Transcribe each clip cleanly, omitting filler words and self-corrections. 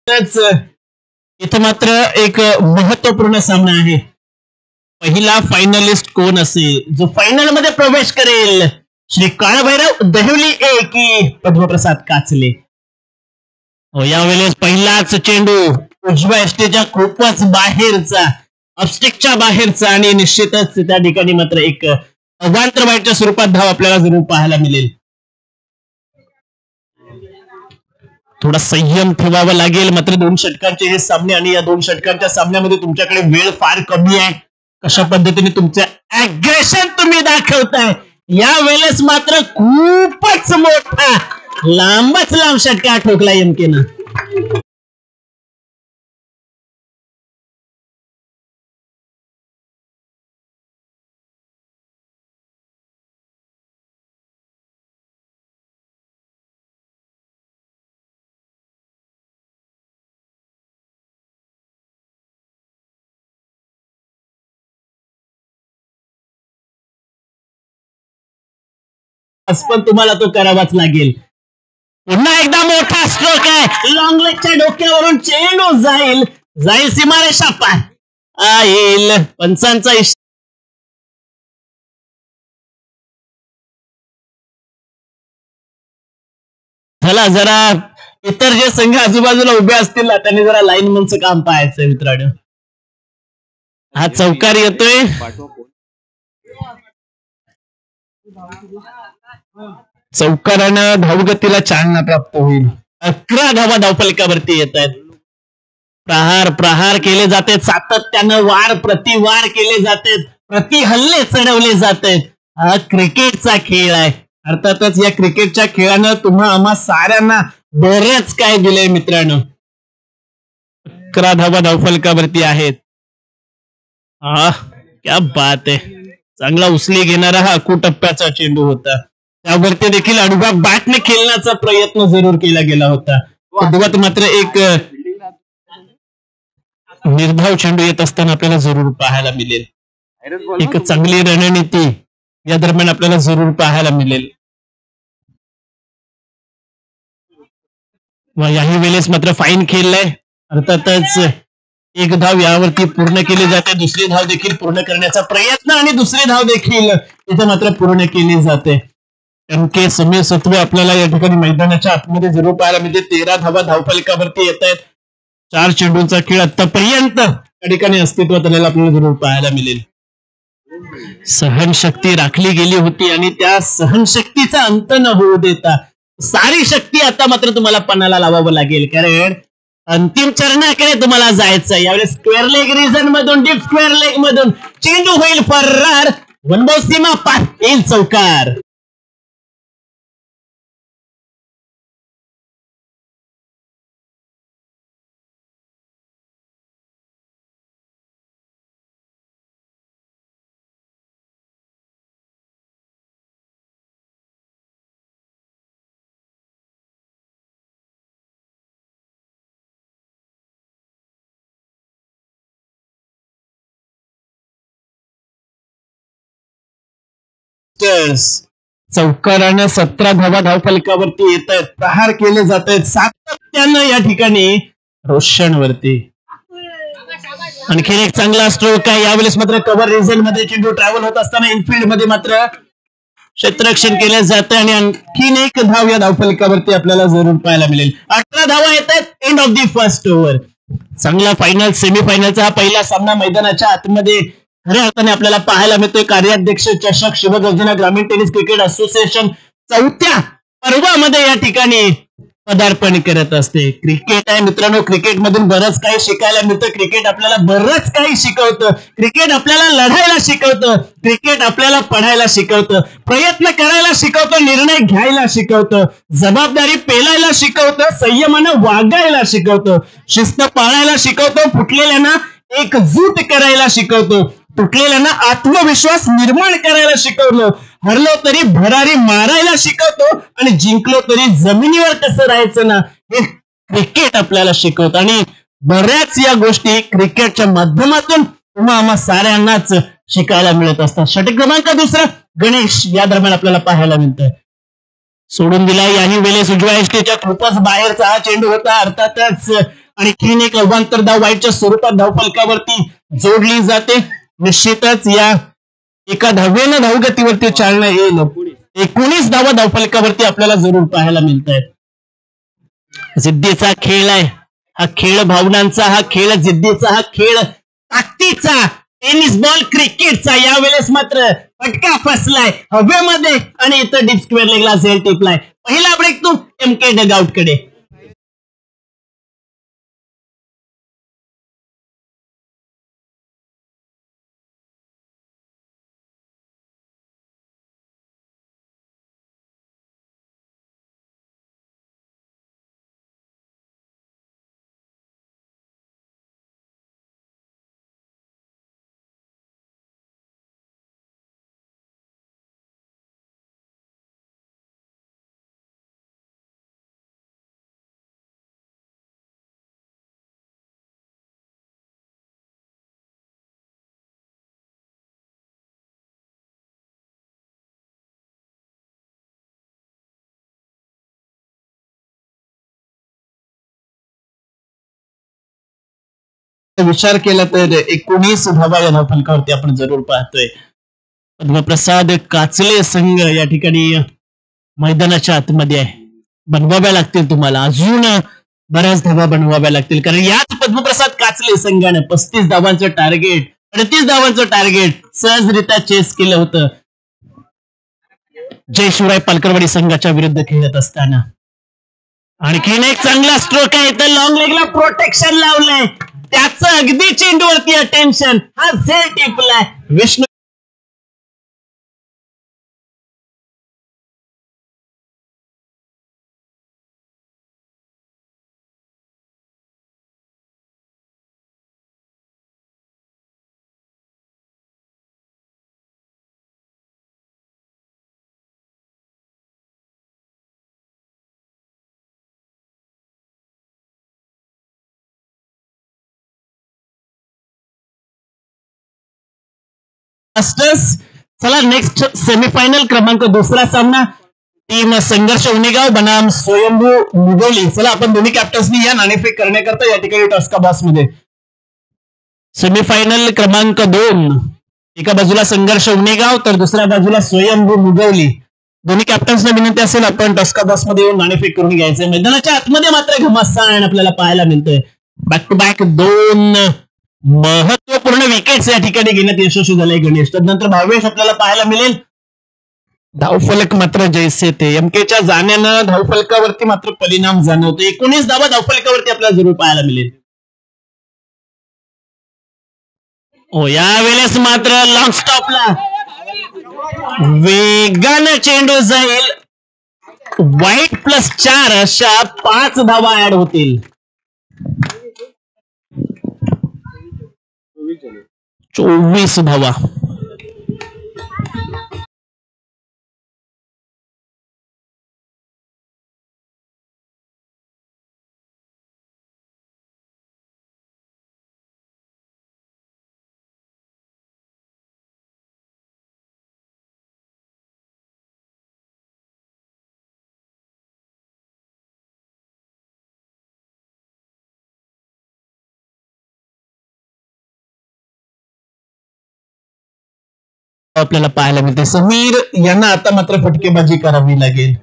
इथं मात्र एक महत्वपूर्ण सामना आहे. पहिला फायनलिस्ट कोण असेल जो फायनल मध्ये प्रवेश करेल? श्री काळभैरव दहिवली ए की पद्मप्रसाद काचले? हो, यावेळेस पहिलाच चेंडू उजव्या एसटीच्या खूपच बाहेरचा, ऑफस्टिकच्या बाहेरचा, आणि निश्चितच त्या ठिकाणी मात्र एक अवांतर वाईटच्या स्वरूपात धाव आपल्याला जरूर पाहायला मिळेल. थोडा संयम ठेवावा लागेल. मात्र 2 षटकांचे हे सामने, आणि या 2 षटकांच्या सामन्यामध्ये तुमच्याकडे वेळ फार कमी आहे. कशा पद्धतीने तुमचं अग्रेशन तुम्ही दाखवताय, या वेळेस मात्र खूपच मोठा लांबच लांब षटका ठोकला एमकेनं. पण तुम्हाला तो करावाच लागेल. पुन्हा एकदा मोठा स्ट्रोक आहे. लॉंग लेगच्या डोक्यावरून चेंडू जाईल सीमारेषा पार येईल. पंचांचा झाला. जरा इतर जे संघ आजूबाजूला उभे असतील ना, त्यांनी जरा लाईनमनचं काम पाहायचंय मित्रांनो. हा चौकार येतोय. चौकारानं धावगतीला चालना प्राप्त होईल. 11 धावा धावफलकावरती येत आहेत. प्रहार केले जाते, सातत्यानं वार प्रतिवार केले जाते, प्रति हल्ले चढवले जात आहेत. हा क्रिकेटचा खेळ आहे. अर्थातच या क्रिकेटच्या खेळानं तुम्हा आम्हा साऱ्यांना बरेच काय दिलंय मित्रांनो. 11 धावा धावफलकावरती आहेत. क्या बात आहे. चांगला उचली घेणारा हा अकुटप्प्याचा चेंडू होता. त्यावरती देखील अडुबा बॅटने खेळण्याचा प्रयत्न जरूर केला गेला होता. अद्वत मात्र एक निर्धाव चेंडू येत असताना आपल्याला जरूर पाहायला मिळेल. एक चांगली रणनीती या दरम्यान आपल्याला जरूर पाहायला मिळेल. याही वेळेस मात्र फाईन खेळलाय. अर्थातच एक धाव यावरती पूर्ण केली जाते, दुसरी धाव देखील पूर्ण करण्याचा प्रयत्न, आणि दुसरी धाव देखील इथे मात्र पूर्ण केली जाते. एमके समीर सत्वे आपल्याला या ठिकाणी मैदानाच्या आतमध्ये जरूर पाहायला मिळते. 13 धावा धावफलकावरती येत आहेत. 4 चेंडूंचा खेळ आतापर्यंत या ठिकाणी अस्तित्वात आलेला आपल्याला जरूर पाहायला मिळेल. सहनशक्ती राखली गेली होती, आणि त्या सहनशक्तीचा अंत न होऊ देता सारी शक्ती आता मात्र तुम्हाला पणाला लावावं लागेल, कारण अंतिम चरणाकडे तुम्हाला जायचं. यावेळेस स्क्वेअर लेग रिजन मधून, डीप स्क्वेअर लेग मधून चेंडू होईल फरार. वनबॉल सीमा पार येईल चौकार. चौकारानं 17 धावा धावफलकावरती येत आहेत. प्रहार केले जात आहेत सातत्यानं या ठिकाणी रोशनवरती. आणखी एक चांगला स्ट्रोक आहे. यावेळेस मात्र कव्हर रिजन मध्ये चेंडू ट्रॅव्हल होत असताना इनफिल्ड मध्ये मात्र क्षेत्ररक्षण केलं जातं, आणि आणखीन एक धाव या धावफलकावरती आपल्याला जरूर पाहायला मिळेल. 18 धावा येत आहेत. End of the first over. चांगला फायनल, सेमीफायनलचा हा पहिला सामना मैदानाच्या आतमध्ये खऱ्या अर्थाने आपल्याला पाहायला मिळतोय. कार्याध्यक्ष चषक शिवगर्जना ग्रामीण टेनिस क्रिकेट असोसिएशन 4थ्या पर्वामध्ये या ठिकाणी पदार्पण करत असते. क्रिकेट आहे मित्रांनो, क्रिकेट मधून बरंच काही शिकायला मिळतं. क्रिकेट आपल्याला बरंच काही शिकवतं. क्रिकेट आपल्याला लढायला शिकवतं. क्रिकेट आपल्याला पढायला शिकवतं, प्रयत्न करायला शिकवतं, निर्णय घ्यायला शिकवतं, जबाबदारी पेलायला शिकवतं, संयमानं वागायला शिकवतं, शिस्त पाळायला शिकवतं, फुटलेल्यांना एकजूट करायला शिकवतो, तुटलेल्यांना आत्मविश्वास निर्माण करायला शिकवलं, हरलो तरी भरारी मारायला शिकवतो, आणि जिंकलो तरी जमिनीवर कसं राहायचं ना हे क्रिकेट आपल्याला शिकवतं. आणि बऱ्याच या गोष्टी क्रिकेटच्या माध्यमातून तुम्हा आम्हा साऱ्यांनाच शिकायला मिळत असतात. षटक क्रमांक 2 गणेश या दरम्यान आपल्याला पाहायला मिळतंय. सोडून दिला याही वेळेस उजव्या एसटीच्या खूपच बाहेरचा हा चेंडू होता. अर्थातच आणखीन एक अवांतर धाव वाईटच्या स्वरूपात धावफलकावरती जोडली जाते. निश्चितच या एका धावेनं धावगतीवरती चालना येईल. 19 धावा धावफलकावरती आपल्याला जरूर पाहायला मिळत आहेत. जिद्दीचा खेळ आहे हा खेळ, भावनांचा हा खेळ, जिद्दीचा हा खेळ, ताकदीचा, टेनिस बॉल क्रिकेटचा. यावेळेस मात्र फटका फसलाय हवेमध्ये आणि इथं डीप स्क्वेअर लेगला झेल टिपलाय. पहिला ब्रेक तो MK डगआउट कडे. विचार केला तर 19 धावा या धावफलकावरती आपण जरूर पाहतोय. पद्मप्रसाद काचले संघ या ठिकाणी मैदानाच्या आतमध्ये आहे. बनवाव्या लागतील तुम्हाला, अजून बऱ्याच धावा बनवाव्या लागतील, कारण याच पद्मप्रसाद काचले संघाने 35 धावांचं टार्गेट, 38 धावांचं टार्गेट सहजरित्या चेस केलं होतं जय शिवराय पालकरवाडी संघाच्या विरुद्ध खेळत असताना. आणखीन एक चांगला स्ट्रोक आहे, तर लॉंग लेगला प्रोटेक्शन लावलंय, त्याचं अगदी चेंडूवरती अटेन्शन, हा झेल टिपलाय. विष्णू मास्टर्स. चला नेक्स्ट सेमीफायनल क्रमांक दुसरा सामना टीम संघर्ष उनेगाव बनाम स्वयंभू मुगवली. चला आपण दोन्ही कॅप्टन्सनी या नाणेफेक करण्याकरता या ठिकाणी टॉस्का बॉक्स मध्ये. सेमीफायनल क्रमांक 2, एका बाजूला संघर्ष उनेगाव तर दुसऱ्या बाजूला स्वयंभू मुगवली. दोन्ही कॅप्टन्सना विनंती असेल आपण टॉस्का बॉक्स मध्ये येऊन नाणेफेक करून घ्यायचंय. मैदानाच्या आतमध्ये मात्र घमासान आपल्याला पाहायला मिळतोय. बॅक टू बॅक 2 महत्वपूर्ण विकेट्स या ठिकाणी घेण्यात यशस्वी झाले गणेश. त्यानंतर भावेश आपल्याला पाहायला मिळेल. धावफलक मात्र जैसे ते, एमकेच्या जाण्यानं धावफलकावरती मात्र परिणाम जाणवतो. 19 धावा धावफलकावरती आपल्याला जरूर पाहायला मिळेल. हो, यावेळेस मात्र लॉंग स्टॉपला वेगानं चेंडू जाईल. वाईट +4 अशा 5 धावा ऍड होतील. 24 धावा. आपल्याला पाहायला मिळते. समीर यांना आता मात्र फटकेबाजी करावी लागेल.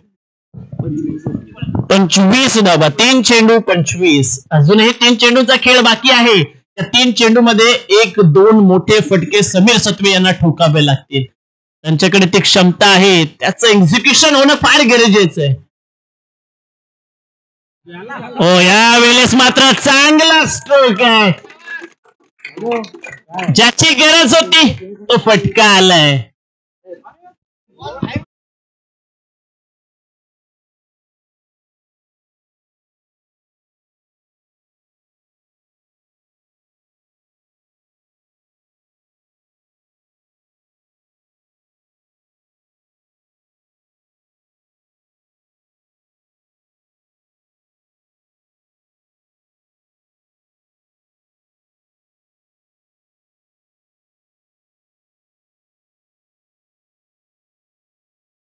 25 धावा, 3 चेंडू 25. अजूनही 3 चेंडूचा खेळ बाकी आहे. त्या 3 चेंडू मध्ये 1-2 मोठे फटके समीर सत्वे यांना ठोकावे लागतील. त्यांच्याकडे ती क्षमता आहे, त्याचं एक्झिक्युशन होणं फार गरजेचं आहे. हो, यावेळेस मात्र चांगला स्ट्रोक आहे. ज्याची गरज होती तो फटका आलाय.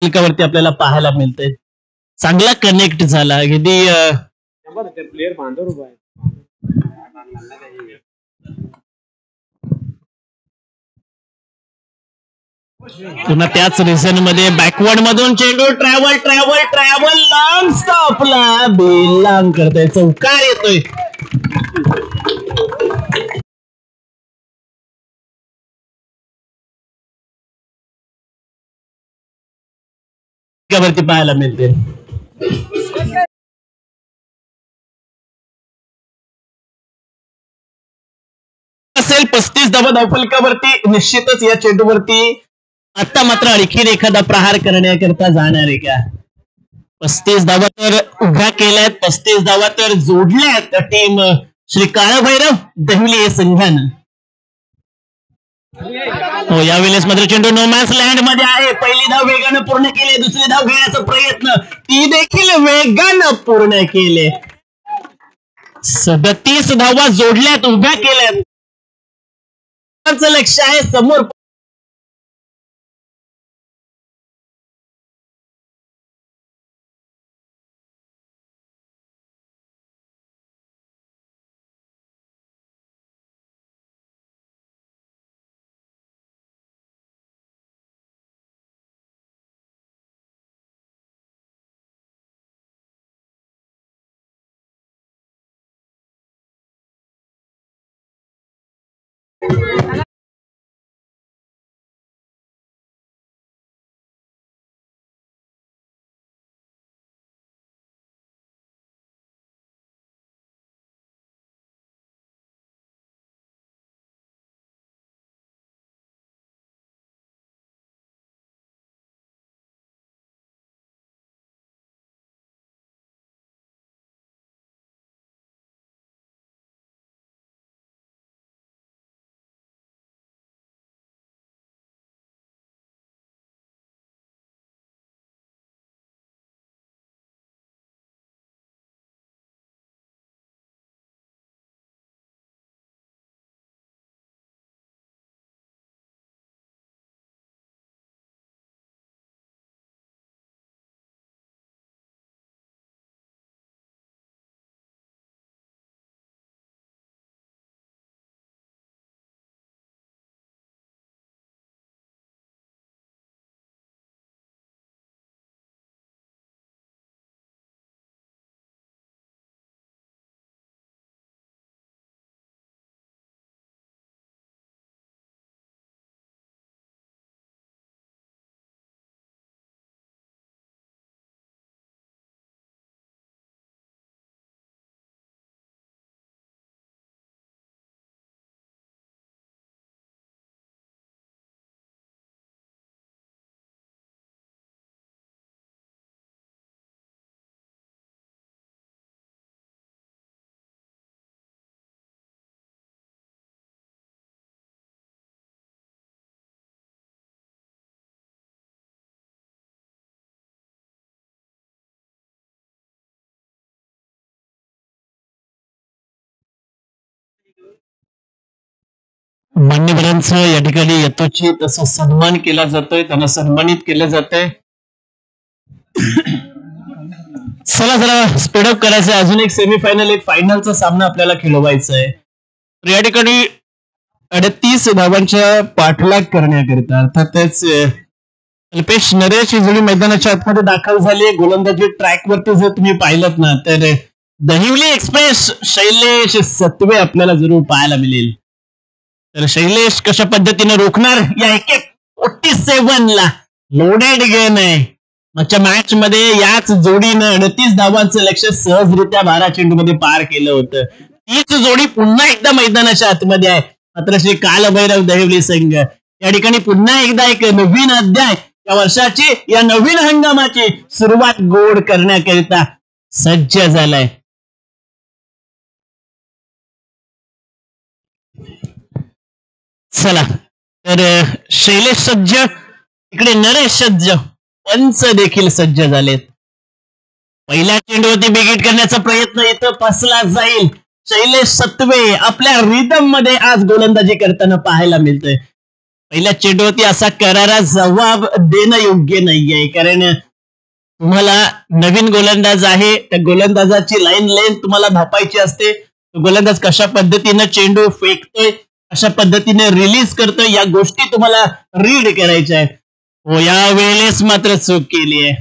वरती आपल्याला पाहायला मिळतंय. चांगला कनेक्ट झाला. अगदी पुन्हा त्याच रिझन मध्ये बॅकवर्ड मधून चेंडू ट्रॅव्हल ट्रॅव्हल ट्रॅव्हल लॉंग स्टॉपला बेलांग करतोय, चौकार येतोय. वरती पाहायला मिळते. असेल 35 धावा धावफलकावरती. निश्चितच या चेंडूवरती आता मात्र आणखीन एखादा प्रहार करण्याकरता जाणार आहे का? 35 धावा तर उभ्या केल्यात, 35 धावा तर जोडल्यात टीम श्री काळभैरव दहिवली संघानं. हो, यावेळेस मात्र चेंडू नोमॅन्स लँड मध्ये आहे. पहिली धाव वेगानं पूर्ण केली, दुसरी धाव घेण्याचा प्रयत्न ती देखील वेगानं पूर्ण केले. 37 धावा जोडल्यात, उभ्या केल्यात. लक्ष आहे समोर. मान्यवरांचा या ठिकाणी यथोचित तसा सन्मान केला जातोय, त्यांना सन्मानित केलं जातंय. चला जरा स्पीडअप करायचं. अजून एक सेमीफायनल, एक फायनलचा सामना आपल्याला खेळवायचा आहे. या ठिकाणी 38 धावांच्या पाठलाग करण्याकरिता अर्थातच अल्पेश नरेश ही जोडी मैदानाच्या आतमध्ये दाखल झाली. गोलंदाजी ट्रॅक वरती जर तुम्ही पाहिलं ना तर दहिवली एक्सप्रेस शैलेश सत्वे आपल्याला जरूर पाहायला मिळेल. तर शैलेश कशा पद्धतीने रोखणार या 47 ला लोडेड गेम आहे. मागच्या मॅच मध्ये याच जोडीनं 38 धावांचं लक्ष सहजरित्या 12 चेंडूमध्ये पार केलं होतं. तीच जोडी पुन्हा एकदा मैदानाच्या आतमध्ये आहे. मात्र श्री कालभैरव दहिवली संघ या ठिकाणी पुन्हा एकदा एक नवीन अध्याय या वर्षाची, या नवीन हंगामाची सुरुवात गोड करण्याकरिता सज्ज झालाय. चला तर शैलेश सज्ज, इकडे नरेश सज्ज, पंच देखील सज्ज झालेत. पहिल्या चेंडूवरती बिगिट करण्याचा प्रयत्न इथं फसला जाईल. शैलेश सत्वे आपल्या रिदम मध्ये आज गोलंदाजी करताना पाहायला मिळतंय. पहिल्या चेंडूवरती असा करारा जबाब देणं योग्य नाहीये, कारण तुम्हाला नवीन गोलंदाज आहे, त्या गोलंदाजाची लाईन लेंथ तुम्हाला धापायची असते. गोलंदाज कशा पद्धतीने चेंडू फेकतोय, अशा पद्धतीने रिलीज करतोय, या गोष्टी तुम्हाला रीड करायच्या आहेत. हो, या वेळेस मात्र चूक केली आहे.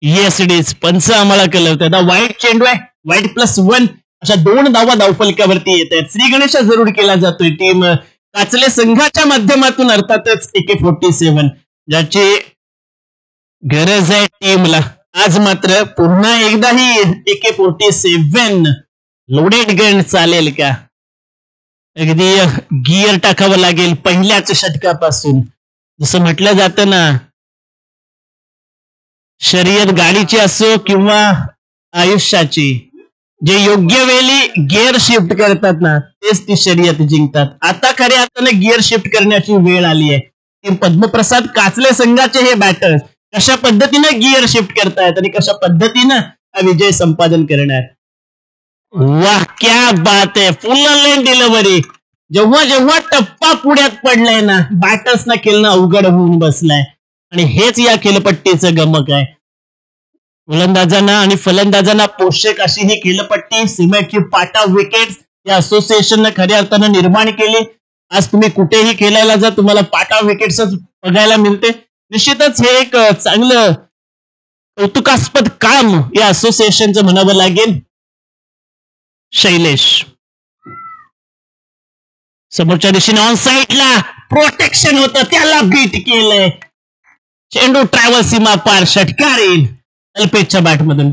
Yes it is. पंच आम्हाला कळवतात. वाईट चेंडू आहे, वाईट +1 अशा 2 धावा धावफलकावरती येत आहेत. श्री गणेश जरूर केला जातोय. टीम काचले संघाच्या माध्यमातून अर्थातच AK-47 ज्याची गरज आहे टीमला. आज मात्र पुन्हा एकदा ही AK-47 लोडेड गन चालेल का? अगदी गिअर टाकावं लागेल पहिल्याच षटकापासून. जसं म्हटलं जातं ना, शर्यत गाडीची असो किंवा आयुष्याची, जे योग्य वेळी गिअर शिफ्ट करतात ना, तेच ती शर्यत जिंकतात. आता खऱ्या अर्थाने गिअर शिफ्ट करण्याची वेळ आली आहे. टीम पद्मप्रसाद काचले संघाचे हे बॅटर्स कशा पद्धतीने गिअर शिफ्ट करतायत आणि कशा पद्धतीनं विजय संपादन करणार. वाह, क्या बात आहे. फुल लेन डिलिव्हरी. जेव्हा जेव्हा टप्पा पुढ्यात पडलाय ना, बॅटर्सना खेळणं अवघड होऊन बसलाय आणि हेच या खेळपट्टीचं गमक आहे. गोलंदाजांना आणि फलंदाजांना पोषक अशी ही खेळपट्टी, सिमेंटची पाटा विकेट्स या असोसिएशननं खऱ्या अर्थानं निर्माण केली. आज तुम्ही कुठेही खेळायला जा, तुम्हाला पाटा विकेट्सच बघायला मिळते. निश्चितच हे एक चांगलं कौतुकास्पद काम या असोसिएशनचं म्हणावं लागेल. शैलेश समोरच्या दिशेने ऑन साईडला प्रोटेक्शन होतं, त्याला बीट केलंय. चेंडू ट्रॅव्हल सीमा पार, षटकार येईल अल्पेशच्या बॅटमधून.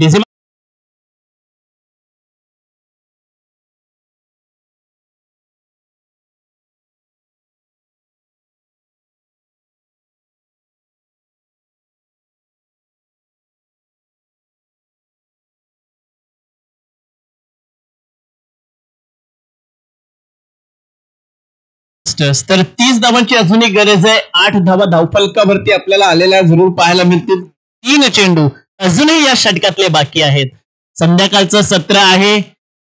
तर 30 धावांची अजूनही गरज आहे. 8 धावा धावफलकावरती आपल्याला आलेल्या जरूर पाहायला मिळतील. 3 चेंडू अजूनही या षटकातले बाकी आहेत. संध्याकाळचं सत्र आहे,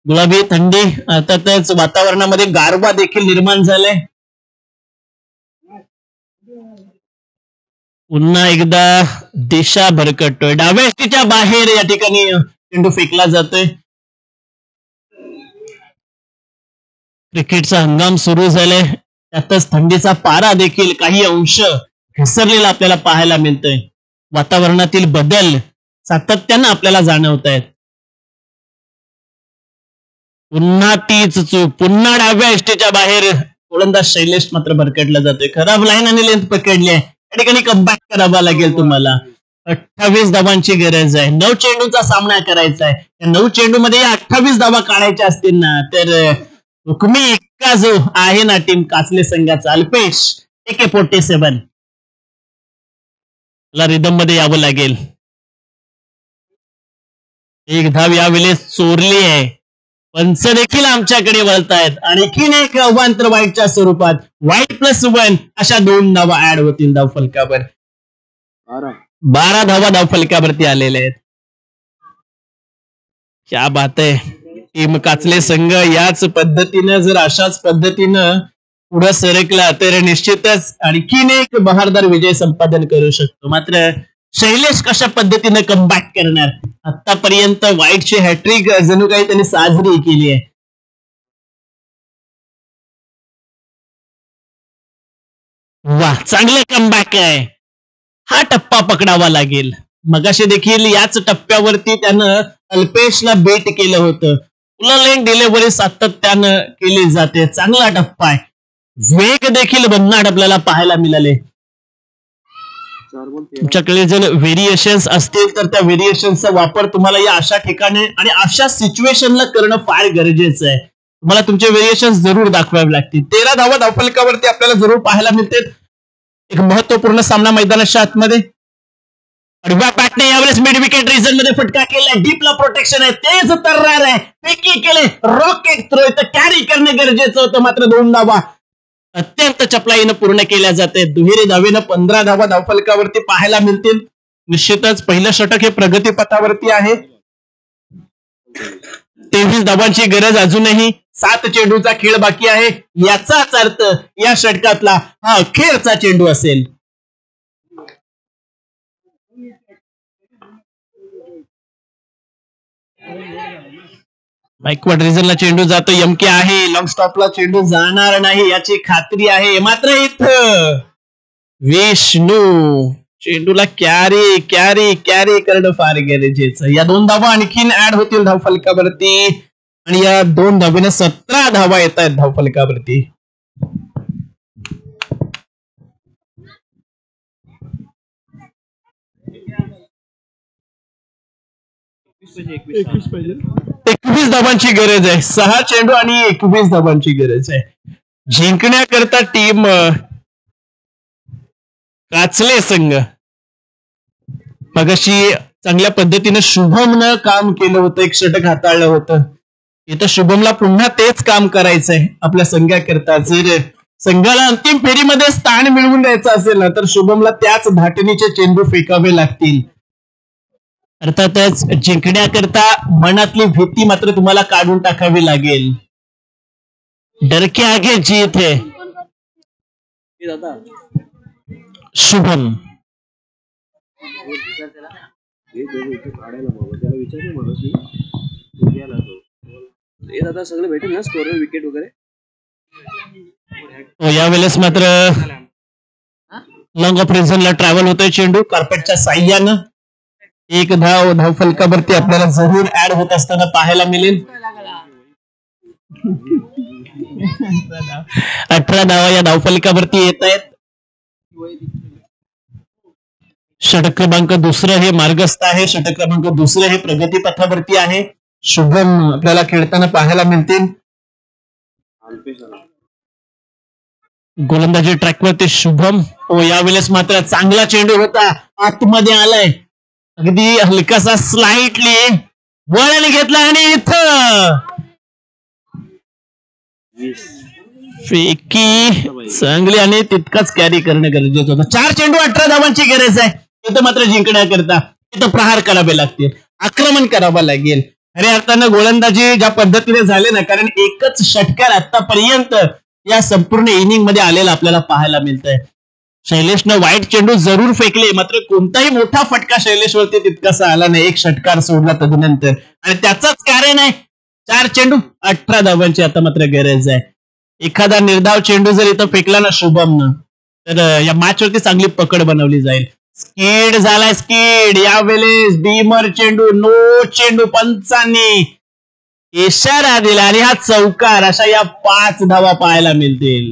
गुलाबी थंडी, अर्थातच वातावरणामध्ये गारवा देखील निर्माण झालाय. पुन्हा एकदा दिशा भरकटतोय. डाव्या यष्टीच्या बाहेर या ठिकाणी चेंडू फेकला जातोय. क्रिकेटचा हंगाम सुरू झालाय, त्यातच थंडीचा पारा देखील काही अंश घसरलेला आपल्याला पाहायला मिळतोय. वातावरणातील बदल सातत्यानं आपल्याला जाणवत आहेत. पुन्हा तीच चूक, पुन्हा डाव्या यष्टीच्या बाहेर गोलंदाज शैलेश मात्र भरकटला जातोय. खराब लाईन आणि लेंथ पकडली आहे, या ठिकाणी कमबॅक करावा लागेल तुम्हाला. 28 धावांची गरज आहे. 9 चेंडूचा सामना करायचा आहे. या 9 चेंडू मध्ये 28 धावा काढायच्या असतील ना, तर हुकमी एक्का जो आहे ना टीम काचले संघाचा, अल्पेश AK-47 ला रिदम मध्ये यावं लागेल. एक धाव यावेळेस चोरली आहे. पंच देखील आमच्याकडे वळतायत. आणखीन एक अवांतर वाईटच्या स्वरूपात वाईट +1 अशा 2 धावा ऍड होतील धावफलकावर. 12 धावा धावफलकावरती आलेले आहेत. क्या बात आहे. टीम काचले संघ याच पद्धतीनं, जर अशाच पद्धतीनं पुढे सरकला तर निश्चितच आणखीन एक बहारदार विजय संपादन करू शकतो. मात्र शैलेश कशा पद्धतीने कमबॅक करणार. आतापर्यंत वाईटची हॅट्रिक जणू काही त्यांनी साजरी केली आहे. वाह, चांगलं कमबॅक आहे. हा टप्पा पकडावा लागेल. मगाशी देखील याच टप्प्यावरती त्यानं अल्पेशला बेट केलं होतं. लेन डिलिव्हरी सातत्यानं केली जाते. चांगला टप्पा आहे. वेग देखील भन्नाट आपल्याला पाहायला मिळाले. तुमच्याकडे जर व्हेरिएशन्स असतील तर त्या व्हेरिएशन्सचा वापर तुम्हाला या अशा ठिकाणी आणि अशा सिच्युएशनला करणं फार गरजेचं आहे. तुम्हाला तुमचे व्हेरिएशन्स जरूर दाखवावे लागतील. 13 धावा धावफलकावरती आपल्याला जरूर पाहायला मिळते. एक महत्वपूर्ण सामना मैदानाच्या आतमध्ये. आडव्या बॅटने यावेळेस मिड विकेट रिजन मध्ये फटका केलाय. डीपला प्रोटेक्शन आहे, तेज तर्रार आहे, फेकी केले, रॉकेट थ्रो तर कॅरी करणे गरजेचं होतं. मात्र 2 धावा अत्यंत चपलाईनं पूर्ण केल्या जाते. दुहेरी धावेनं 15 धावा धावफलकावरती पाहायला मिळतील. निश्चितच पहिलं षटक हे प्रगतीपथावरती आहे. 23 धावांची गरज अजूनही. 7 चेंडूचा खेळ बाकी आहे. याचाच अर्थ या षटकातला हा अखेरचा चेंडू असेल. बॅकवर्ड रिझनला चेंडू जातो, यमके आहे, लॉंग स्टॉपला चेंडू जाणार नाही याची खात्री आहे. मात्र इथं विष्णू चेंडूला कॅरी कॅरी कॅरी करणं फार गरजेचं. या 2 धावा आणखीन ऍड होतील धावफलकावरती आणि या 2 धावेने 17 धावा येत आहेत धावफलकावरती. एकवीस धावांची गरज आहे. 6 चेंडू आणि 21 धावांची गरज आहे. जिंकण्याकरता टीम काचले संघ मगाशी चांगल्या पद्धतीने शुभमनं काम केलं होतं, एक षटक हाताळलं होतं. इथं शुभमला पुन्हा तेच काम करायचंय आपल्या संघाकरता. जर संघाला अंतिम फेरीमध्ये स्थान मिळवून द्यायचं असेल ना तर शुभमला त्याच धाटणीचे चेंडू फेकावे लागतील. अर्थातच जिंकण्याकरता मनातली भीती मात्र तुम्हाला काढून टाकावी लागेल. डर के आगे जीत है. शुभम सगळं भेटेल ना स्कोर विकेट वगैरे. यावेळेस मात्र लॉंग ऑफ रिझनला ट्रॅव्हल होतोय चेंडू कार्पेटच्या साह्यानं. 1 धाव धावफलकावरती आपल्याला जरूर ऍड होत असताना पाहायला मिळेल. 18 धावा या धावफलकावरती येत आहेत. षटक क्रमांक 2 हे मार्गस्थ आहे. षटक क्रमांक 2 हे प्रगतीपथावरती आहे. शुभम आपल्याला खेळताना पाहायला मिळतील. गोलंदाजी ट्रॅकवरती शुभम. यावेळेस मात्र चांगला चेंडू होता, आतमध्ये आलाय, अगदी हलकासा स्लाइटली वळण घेतला आणि इथं फेकी चांगली आणि तितकाच कॅरी करणं गरजेचं होतं. 4 चेंडू 18 धावांची गरज आहे. इथं मात्र जिंकण्याकरता इथं प्रहार करावे लागतील, आक्रमण करावं लागेल. खऱ्या अर्थानं गोलंदाजी ज्या पद्धतीने झाले ना, कारण एकच षटकार आतापर्यंत या संपूर्ण इनिंग मध्ये आलेला आपल्याला पाहायला मिळतंय. शैलेशनं वाईट चेंडू जरूर फेकले, मात्र कोणताही मोठा फटका शैलेशवरती तितकासा आला नाही. एक षटकार सोडला तदनंतर, आणि त्याचंच कारण आहे 4 चेंडू 18 धावांची आता मात्र गरज आहे. एखादा निर्धाव चेंडू जर इथं फेकला ना शुभमनं तर या मॅच वरती चांगली पकड बनवली जाईल. स्किड झालाय, स्किड. यावेळेस बीमर चेंडू, नो चेंडू, पंचांनी इशारा दिला आणि हा चौकार. अशा या 5 धावा पाहायला मिळतील.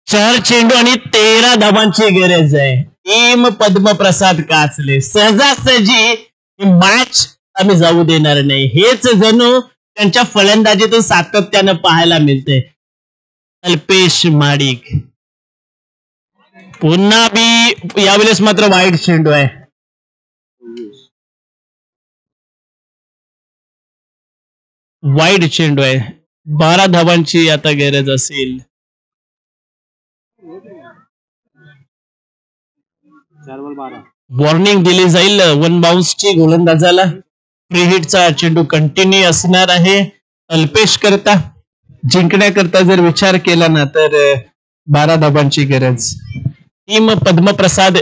चार चेंडू आणि 13 धावांची गरज आहे. टीम पद्मप्रसाद काचले सहजासहजी मॅच आम्ही जाऊ देणार नाही. हेच जणू त्यांच्या फलंदाजीतून सातत्यानं पाहायला मिळते. अल्पेश माडिक पुन्हा बी यावेळेस मात्र वाईट चेंडू आहे. वाईट चेंडू आहे. 12 धावांची आता गरज असेल. वॉर्निंग दिली जाईल 1 बाउन्सची गोलंदाजाला. फ्री हिटचा चेंडू कंटिन्यू असणार आहे. अल्पेश करता जिंकण्याकरता जर विचार केला ना तर 12 धावांची गरज. टीम पद्मप्रसाद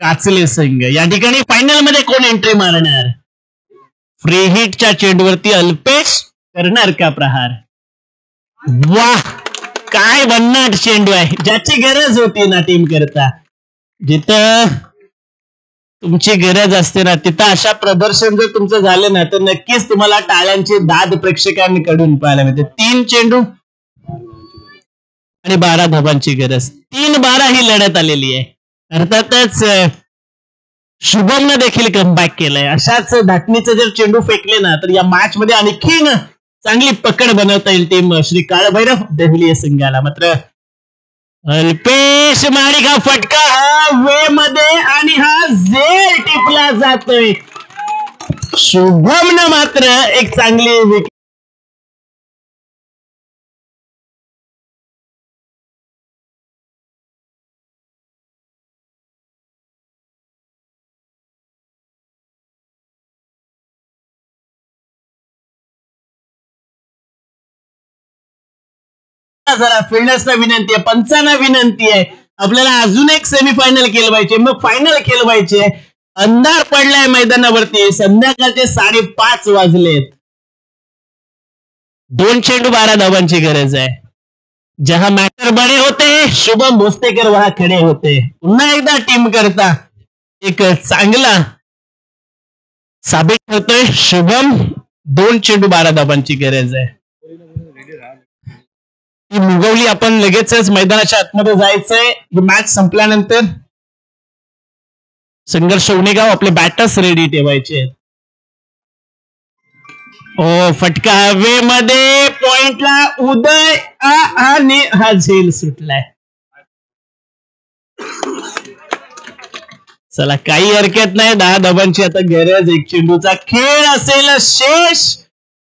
काचले संघ या ठिकाणी फायनल मध्ये कोण एंट्री मारणार? फ्री हिटच्या चेंडूवरती अल्पेश करणार का प्रहार? वाह, काय भन्नाट चेंडू आहे, ज्याची गरज होती ना टीम करता. जिथं तुमची गरज असते ना तिथं अशा प्रदर्शन जर तुमचं झालं ना तर नक्कीच तुम्हाला टाळ्यांची दाद प्रेक्षकांकडून पाहायला मिळते. 3 चेंडू आणि 12 धावांची गरज. 3-12 ही लढत आलेली आहे. अर्थातच शुभमनं देखील कमबॅक केलंय. अशाच धाटणीचे जर चेंडू फेकले ना तर या मॅच मध्ये आणखीन चांगली पकड बनवता येईल टीम श्री काळभैरव देहली संघाला. मात्र अल्पेश माडिक हा फटका हा वे मध्ये आणि हा झेल टिपला जातोय. शुभमनं मात्र एक चांगली बॅटर्सना जरा फिल्डर्सना विनंती आहे, पंचांना विनंती आहे, आपल्याला अजून एक सेमीफायनल खेळवायचे, मग फायनल खेळवायचे. अंधार पडलाय मैदानावरती, संध्याकाळचे 5:30 वाजलेत. 2 चेंडू 12 धावांची गरज आहे. जहा मॅटर बडे होते, शुभम भोसलेकर वहा खडे होते. पुन्हा एकदा टीम करता एक चांगला साबित करतोय शुभम. 2 चेंडू 12 धावांची गरज आहे. ती मुगवली आपण लगेचच मैदानाच्या आतमध्ये जायचंय. ही मॅच संपल्यानंतर संघर्ष उणेगाव आपले बॅटर्स रेडी ठेवायचे. ओ फटका हवेमध्ये, पॉइंटला उदय आणि हा झेल सुटलाय. चला काही हरकत नाही, 10 धावांची आता गरज. 1 चेंडूचा खेळ असेल शेष.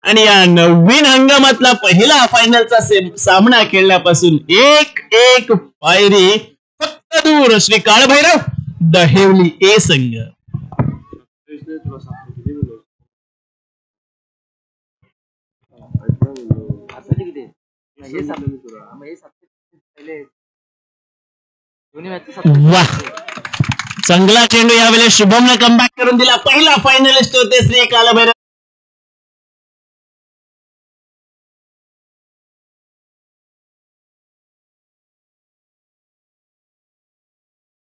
आणि या नवीन हंगामातला पहिला फायनलचा सामना खेळण्यापासून एक पायरी फक्त दूर श्री काळभैरव दहेवली ए संघ. वाह, चांगला चेंडू यावेळेस शुभमने कमबॅक करून दिला. पहिला फायनलिस्ट होते श्री काळभैरव.